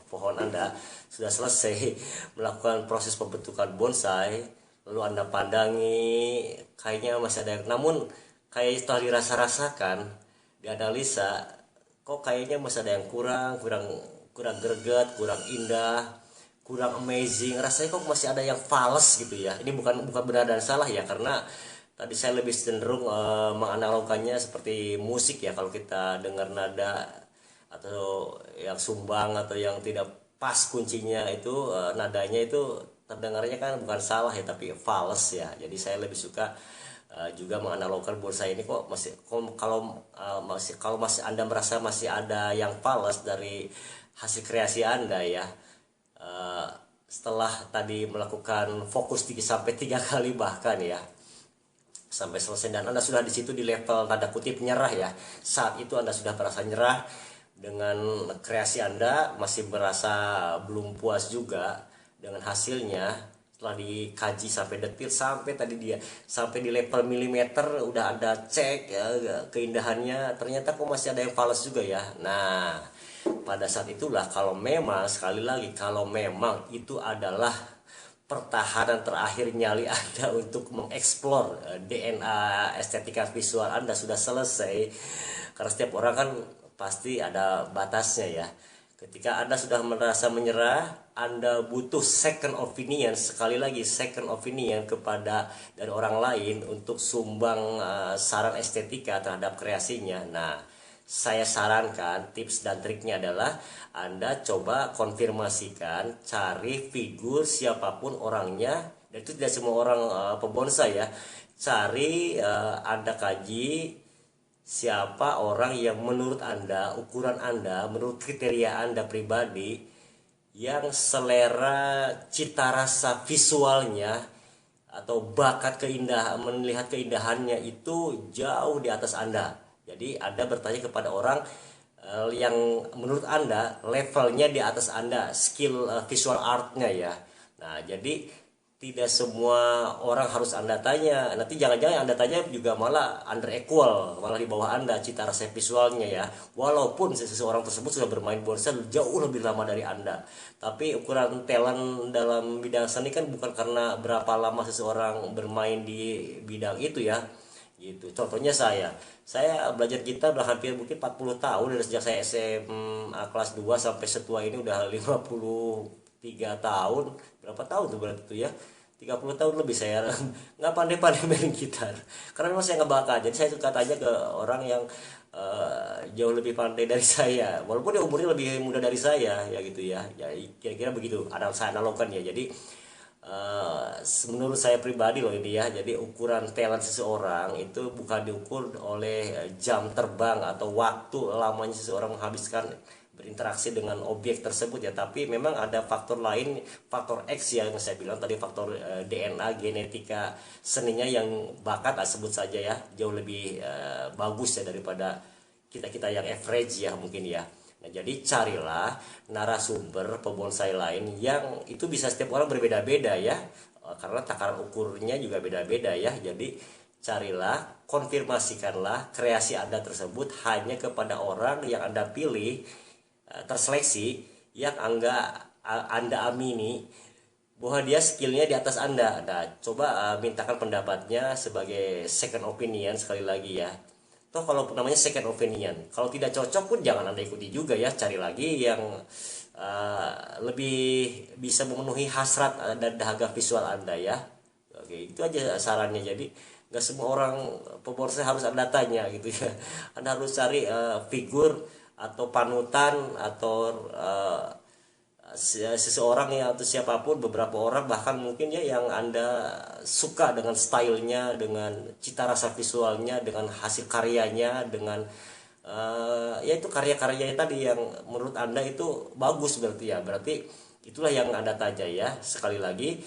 pohon Anda, sudah selesai melakukan proses pembentukan bonsai, lalu Anda pandangi kayaknya masih ada, namun kayak setelah dirasa-rasakan, dianalisa, kok kayaknya masih ada yang kurang greget, kurang indah, kurang amazing, rasanya kok masih ada yang fals gitu ya. Ini bukan benar dan salah ya, karena tadi saya lebih cenderung menganalogkannya seperti musik ya. Kalau kita dengar nada atau yang sumbang atau yang tidak pas kuncinya itu, nadanya itu terdengarnya kan bukan salah ya, tapi fals ya. Jadi saya lebih suka juga menganalogkan bonsai ini kok masih, kalau masih Anda merasa masih ada yang fals dari hasil kreasi Anda ya, setelah tadi melakukan fokus 3 kali bahkan ya sampai selesai, dan Anda sudah di situ di level tanda kutip nyerah ya. Saat itu Anda sudah merasa nyerah dengan kreasi Anda, masih merasa belum puas juga dengan hasilnya. Setelah dikaji sampai detil, sampai tadi dia sampai di level milimeter udah Anda cek ya keindahannya, ternyata kok masih ada yang fals juga ya. Nah, pada saat itulah, kalau memang sekali lagi, kalau memang itu adalah pertahanan terakhir nyali Anda untuk mengeksplor DNA estetika visual Anda sudah selesai, karena setiap orang kan pasti ada batasnya ya. Ketika Anda sudah merasa menyerah, Anda butuh second opinion, sekali lagi second opinion kepada dari orang lain untuk sumbang saran estetika terhadap kreasinya. Nah, saya sarankan tips dan triknya adalah Anda coba konfirmasikan, cari figur siapapun orangnya, dan itu tidak semua orang pembonsai ya. Cari, Anda kaji siapa orang yang menurut Anda, ukuran Anda, menurut kriteria Anda pribadi, yang selera cita rasa visualnya atau bakat keindahan, melihat keindahannya itu jauh di atas Anda. Jadi Anda bertanya kepada orang yang menurut Anda levelnya di atas Anda, skill visual artnya ya. Nah, jadi tidak semua orang harus Anda tanya. Nanti jangan-jangan Anda tanya juga malah under equal, malah di bawah Anda cita rasa visualnya ya. Walaupun seseorang tersebut sudah bermain bonsai jauh lebih lama dari Anda. Tapi ukuran talent dalam bidang seni kan bukan karena berapa lama seseorang bermain di bidang itu ya, gitu. Contohnya saya belajar gitar udah hampir mungkin 40 tahun dari sejak saya SMA kelas 2 sampai setua ini udah 53 tahun. Berapa tahun tuh berarti tuh ya, 30 tahun lebih saya nggak pandai-pandai main gitar karena memang saya nggak bakat. Jadi saya suka tanya ke orang yang jauh lebih pandai dari saya, walaupun dia umurnya lebih muda dari saya ya, gitu ya. Ya kira-kira begitu ada saya analogkan ya. Jadi menurut saya pribadi loh ini ya, jadi ukuran talent seseorang itu bukan diukur oleh jam terbang atau waktu lamanya seseorang menghabiskan berinteraksi dengan objek tersebut ya, tapi memang ada faktor lain, faktor X yang saya bilang tadi, faktor DNA, genetika seninya yang bakat sebut saja ya, jauh lebih bagus ya daripada kita-kita yang average ya mungkin ya. Nah, jadi carilah narasumber pebonsai lain yang itu bisa setiap orang berbeda-beda ya, karena takaran ukurnya juga beda-beda ya. Jadi carilah, konfirmasikanlah kreasi Anda tersebut hanya kepada orang yang Anda pilih, terseleksi, yang Anda amini bahwa dia skillnya di atas Anda. Nah, coba mintakan pendapatnya sebagai second opinion sekali lagi ya. Toh kalau namanya second opinion, kalau tidak cocok pun jangan Anda ikuti juga ya, cari lagi yang lebih bisa memenuhi hasrat dan dahaga visual Anda ya. Oke, itu aja sarannya. Jadi nggak semua orang pebonsai harus Anda tanya gitu ya. Anda harus cari figur atau panutan atau seseorang ya, atau siapapun, beberapa orang bahkan mungkin ya, yang Anda suka dengan stylenya, dengan cita rasa visualnya, dengan hasil karyanya, dengan ya itu karya-karyanya tadi yang menurut Anda itu bagus, berarti ya, berarti itulah yang Anda tanya ya. Sekali lagi,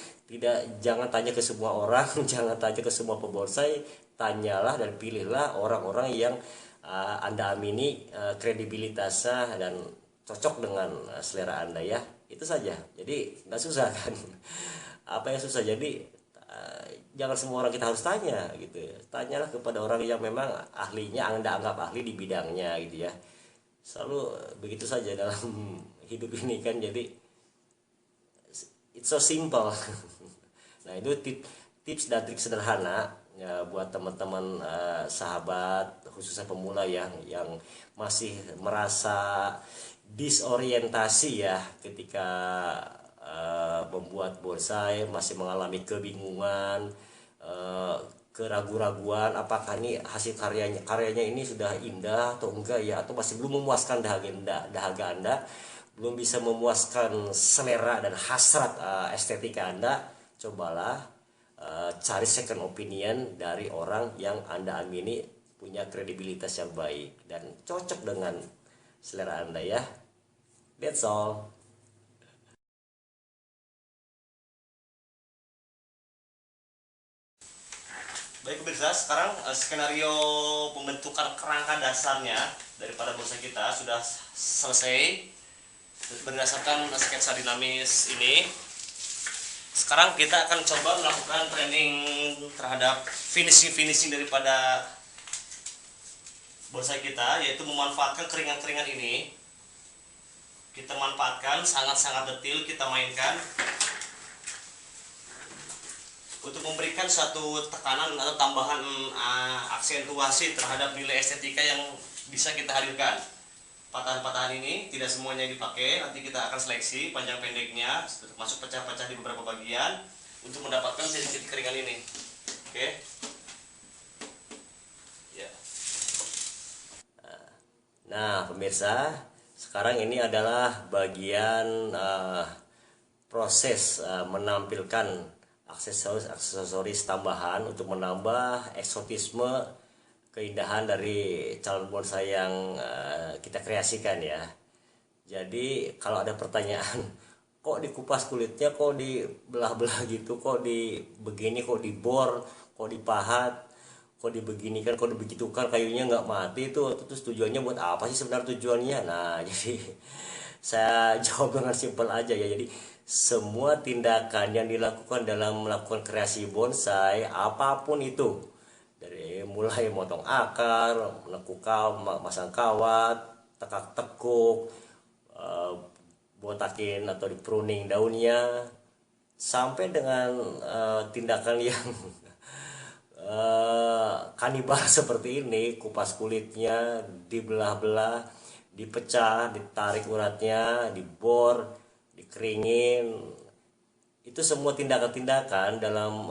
jangan tanya ke semua orang, jangan tanya ke semua pebonsai, tanyalah dan pilihlah orang-orang yang Anda amini kredibilitasnya dan cocok dengan selera Anda ya. Itu saja. Jadi nggak susah kan. Apa yang susah? Jadi jangan semua orang kita harus tanya gitu ya. Tanyalah kepada orang yang memang ahlinya, Anda anggap ahli di bidangnya gitu ya. Selalu begitu saja dalam hidup ini kan. Jadi it's so simple. Nah, itu tips dan trik sederhana ya buat teman-teman sahabat khususnya pemula yang masih merasa disorientasi ya ketika membuat bonsai, masih mengalami kebingungan, keraguan-raguan apakah ini hasil karyanya ini sudah indah atau enggak ya, atau masih belum memuaskan dahaga Anda, belum bisa memuaskan selera dan hasrat estetika Anda. Cobalah cari second opinion dari orang yang Anda amini punya kredibilitas yang baik dan cocok dengan selera Anda ya. That's all. Baik pemirsa, sekarang skenario pembentukan kerangka dasarnya daripada bonsai kita sudah selesai berdasarkan sketsa dinamis ini. Sekarang kita akan coba melakukan training terhadap finishing daripada bonsai kita, yaitu memanfaatkan keringan-keringan ini. Kita manfaatkan sangat-sangat detail, kita mainkan untuk memberikan satu tekanan atau tambahan aksentuasi terhadap nilai estetika yang bisa kita hadirkan. Patahan-patahan ini tidak semuanya dipakai, nanti kita akan seleksi panjang pendeknya, masuk pecah-pecah di beberapa bagian untuk mendapatkan titik-titik keringan ini. Oke. Ya. Nah, pemirsa, sekarang ini adalah bagian proses menampilkan aksesoris tambahan untuk menambah eksotisme, keindahan dari calon bonsai yang kita kreasikan ya. Jadi kalau ada pertanyaan, kok dikupas kulitnya, kok dibelah-belah gitu, kok di begini, kok dibor, kok dipahat, kok kok dibeginikan, kok dibegitukan, kayunya nggak mati itu, terus tujuannya buat apa sih sebenarnya tujuannya? Nah, jadi saya jawab dengan simpel aja ya. Jadi semua tindakan yang dilakukan dalam melakukan kreasi bonsai apapun itu, dari mulai motong akar, menekuk masang kawat, tekak tekuk, eh, botakin atau di pruning daunnya, sampai dengan tindakan yang kanibal seperti ini, kupas kulitnya, dibelah-belah, dipecah, ditarik uratnya, dibor, dikeringin. Itu semua tindakan-tindakan dalam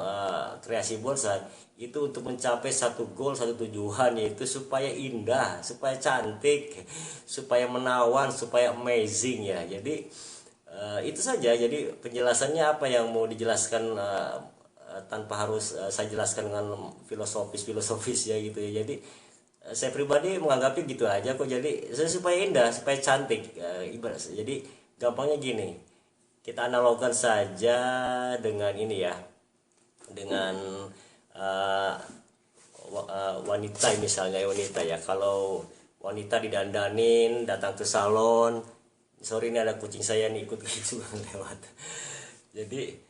kreasi bonsai itu untuk mencapai satu goal, satu tujuan, yaitu supaya indah, supaya cantik, supaya menawan, supaya amazing ya. Jadi itu saja. Jadi penjelasannya apa yang mau dijelaskan, tanpa harus saya jelaskan dengan filosofis ya gitu ya. Jadi saya pribadi menganggapnya gitu aja kok. Jadi supaya indah, supaya cantik, ibarat. Jadi gampangnya gini, kita analogkan saja dengan ini ya, dengan uh, wanita misalnya, wanita ya. Kalau wanita didandanin, datang ke salon, sorry ini ada kucing saya nih ikut gitu lewat. Jadi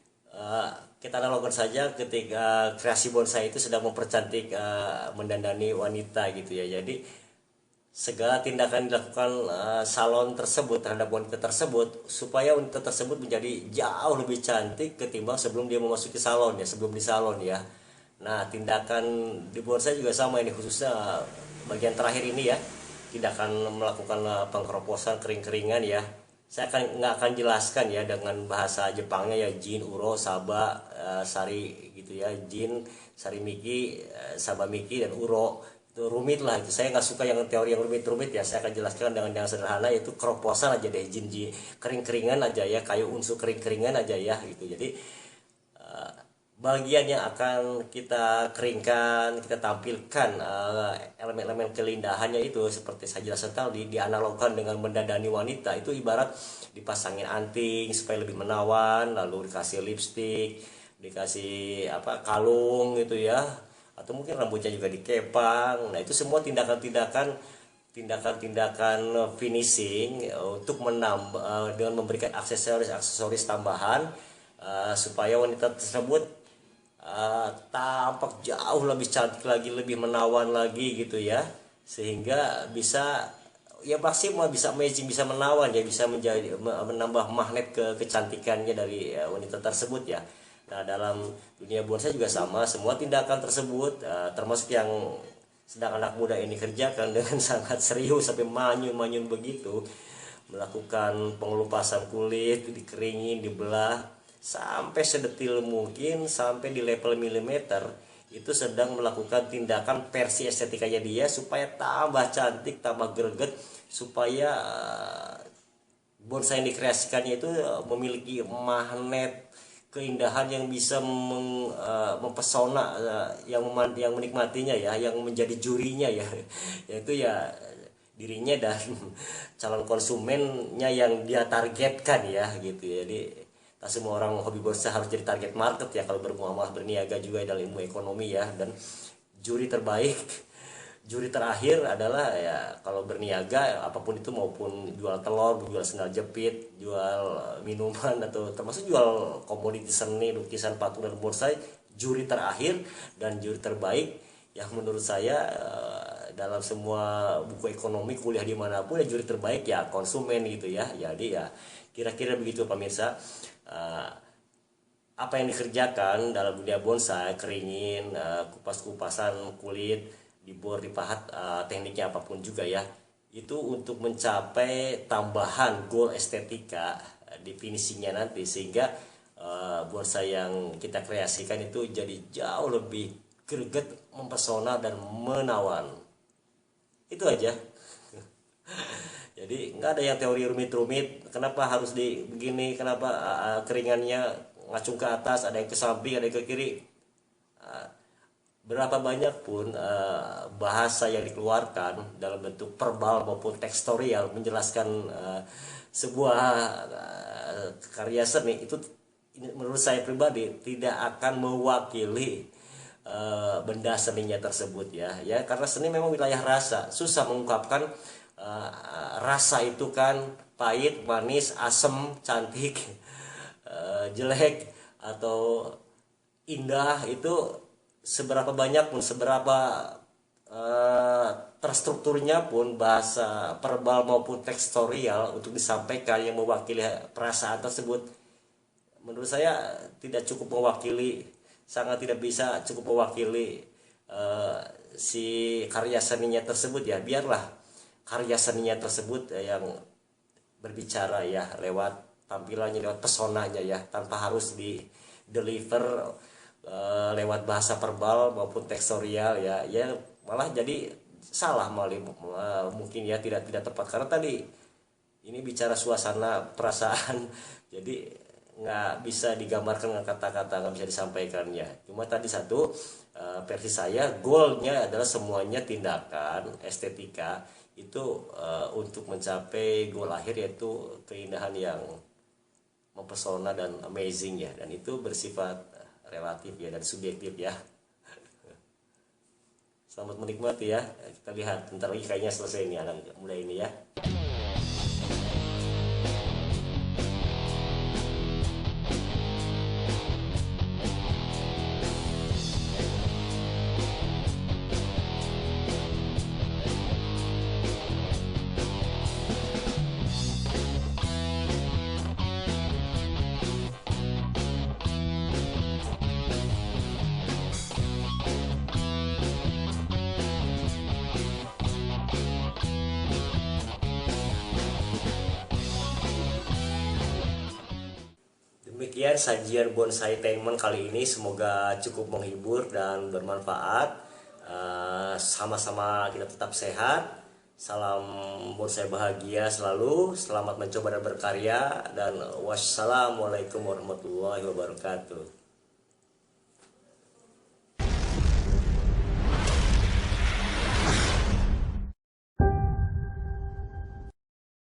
kita analogkan saja ketika kreasi bonsai itu sedang mempercantik, mendandani wanita gitu ya. Jadi segala tindakan dilakukan salon tersebut terhadap wanita tersebut supaya wanita tersebut menjadi jauh lebih cantik ketimbang sebelum dia memasuki salon ya, sebelum di salon ya. Nah, tindakan di bonsai juga sama ini, khususnya bagian terakhir ini ya. Tindakan melakukan pengkeroposan, kering-keringan ya. Saya nggak akan jelaskan ya dengan bahasa Jepangnya ya, jin, uro, saba, sari gitu ya, jin, sari miki, saba miki, dan uro. Itu rumit lah, itu saya nggak suka yang teori yang rumit-rumit ya. Saya akan jelaskan dengan yang sederhana, yaitu keroposan aja deh, jin, jin, kering-keringan aja ya, kayu unsur kering-keringan aja ya gitu. Jadi bagian yang akan kita keringkan, kita tampilkan elemen-elemen keindahannya itu seperti saya jelaskan tadi, dianalogkan dengan mendandani wanita. Itu ibarat dipasangin anting supaya lebih menawan, lalu dikasih lipstick, dikasih apa, kalung gitu ya, atau mungkin rambutnya juga dikepang. Nah, itu semua tindakan finishing untuk menambah, dengan memberikan aksesoris tambahan, supaya wanita tersebut tampak jauh lebih cantik lagi, lebih menawan lagi gitu ya, sehingga bisa ya maksimal, bisa amazing, bisa menawan ya, bisa menjadi menambah magnet kecantikannya dari wanita tersebut ya. Nah, dalam dunia bonsai juga sama, semua tindakan tersebut termasuk yang sedang anak muda ini kerjakan dengan sangat serius sampai manyun-manyun begitu, melakukan pengelupasan kulit, dikeringin, dibelah sampai sedetil mungkin, sampai di level milimeter. Itu sedang melakukan tindakan versi estetikanya dia supaya tambah cantik, tambah greget, supaya bonsai yang dikreasikannya itu memiliki magnet keindahan yang bisa mempesona, yang menikmatinya ya, yang menjadi jurinya ya, yaitu ya dirinya dan calon konsumennya yang dia targetkan ya gitu ya. Jadi semua orang hobi bonsai harus jadi target market ya kalau bermuamalah berniaga juga dalam ilmu ekonomi ya. Dan juri terbaik, juri terakhir adalah ya kalau berniaga apapun itu, maupun jual telur, jual sendal jepit, jual minuman, atau termasuk jual komoditi seni, lukisan, patung, dan bonsai, juri terakhir dan juri terbaik yang menurut saya dalam semua buku ekonomi, kuliah dimanapun, ya juri terbaik ya konsumen gitu ya. Jadi ya kira-kira begitu pemirsa. Apa yang dikerjakan dalam dunia bonsai, keringin, kupas-kupasan kulit, dibor, dipahat, tekniknya apapun juga ya, itu untuk mencapai tambahan goal estetika di finishingnya nanti, sehingga bonsai yang kita kreasikan itu jadi jauh lebih greget, mempesona, dan menawan. Itu aja. Jadi nggak ada yang teori rumit-rumit, kenapa harus begini, kenapa keringannya ngacung ke atas, ada yang ke samping, ada yang ke kiri. Berapa banyak pun bahasa yang dikeluarkan dalam bentuk verbal maupun tekstorial menjelaskan sebuah karya seni, itu menurut saya pribadi tidak akan mewakili benda seninya tersebut ya karena seni memang wilayah rasa, susah mengungkapkan rasa itu kan pahit, manis, asem, cantik, jelek atau indah, itu seberapa banyak pun, seberapa terstrukturnya pun bahasa verbal maupun tekstorial untuk disampaikan yang mewakili perasaan tersebut, menurut saya tidak cukup mewakili, sangat tidak bisa cukup mewakili si karya seninya tersebut ya. Biarlah karya seninya tersebut yang berbicara ya lewat tampilannya, lewat pesonanya ya, tanpa harus di deliver lewat bahasa verbal maupun tekstorial ya malah jadi salah malah mungkin ya, tidak tepat karena tadi ini bicara suasana perasaan jadi nggak bisa digambarkan dengan kata-kata, nggak bisa disampaikannya. Cuma tadi satu versi saya, goalnya adalah semuanya tindakan estetika itu untuk mencapai goal akhir, yaitu keindahan yang mempesona dan amazing ya, dan itu bersifat relatif ya dan subjektif ya. Selamat menikmati ya. Kita lihat bentar lagi kayaknya selesai ini, akan mulai ini ya. Demikian sajian bonsai Tainment kali ini, semoga cukup menghibur dan bermanfaat. Sama-sama kita tetap sehat. Salam bonsai bahagia selalu. Selamat mencoba dan berkarya. Dan wassalamualaikum warahmatullahi wabarakatuh.